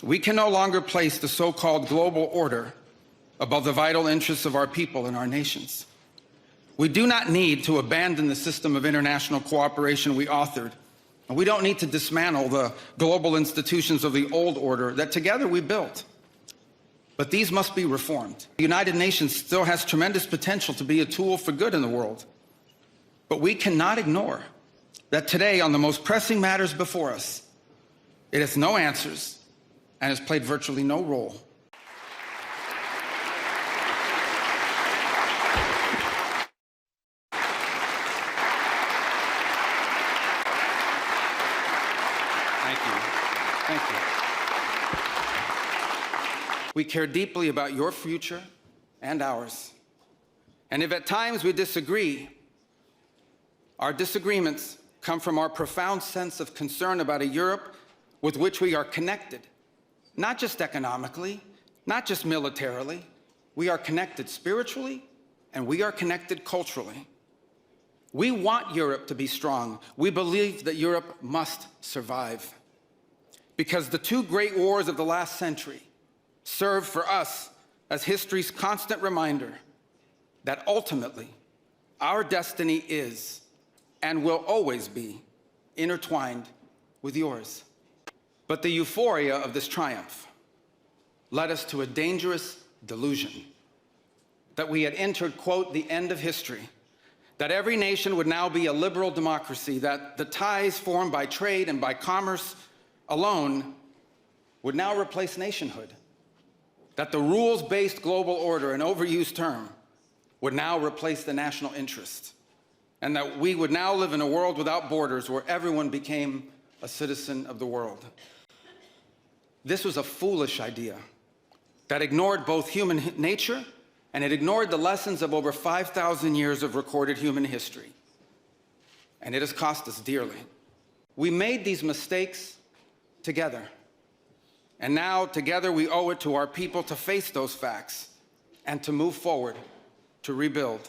We can no longer place the so-called global order above the vital interests of our people and our nations. We do not need to abandon the system of international cooperation we authored, and we don't need to dismantle the global institutions of the old order that together we built. But these must be reformed. The United Nations still has tremendous potential to be a tool for good in the world. But we cannot ignore that today, on the most pressing matters before us, it has no answers and has played virtually no role. Thank you. Thank you. We care deeply about your future and ours. And if at times we disagree, our disagreements come from our profound sense of concern about a Europe with which we are connected, not just economically, not just militarily. We are connected spiritually, and we are connected culturally. We want Europe to be strong. We believe that Europe must survive. Because the two great wars of the last century serve for us as history's constant reminder that ultimately our destiny is and will always be intertwined with yours. But the euphoria of this triumph led us to a dangerous delusion that we had entered, quote, the end of history, that every nation would now be a liberal democracy, that the ties formed by trade and by commerce alone would now replace nationhood, that the rules-based global order, an overused term, would now replace the national interest, and that we would now live in a world without borders where everyone became a citizen of the world. This was a foolish idea that ignored both human nature and it ignored the lessons of over 5,000 years of recorded human history. And it has cost us dearly. We made these mistakes together. And now, together, we owe it to our people to face those facts and to move forward, to rebuild.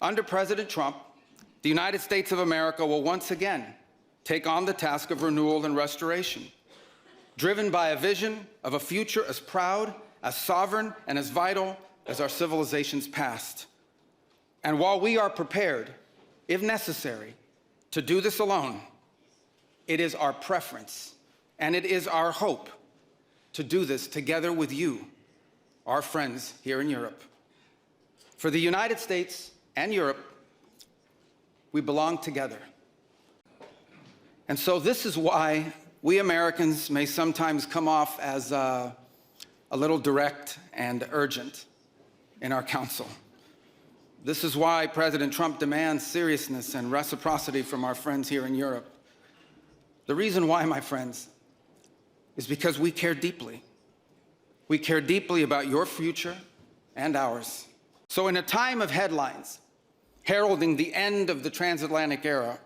Under President Trump, the United States of America will once again take on the task of renewal and restoration, driven by a vision of a future as proud, as sovereign, and as vital as our civilization's past. And while we are prepared, if necessary, to do this alone, it is our preference and it is our hope to do this together with you, our friends here in Europe. For the United States and Europe, we belong together. And so this is why we Americans may sometimes come off as a little direct and urgent in our counsel. This is why President Trump demands seriousness and reciprocity from our friends here in Europe. The reason why, my friends, is because we care deeply. We care deeply about your future and ours. So in a time of headlines heralding the end of the transatlantic era,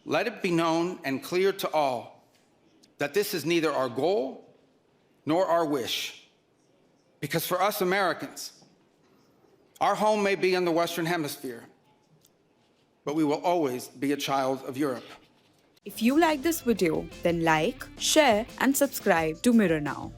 let it be known and clear to all that this is neither our goal nor our wish. Because for us Americans, our home may be in the Western Hemisphere, but we will always be a child of Europe. If you like this video, then like, share and subscribe to Mirror Now.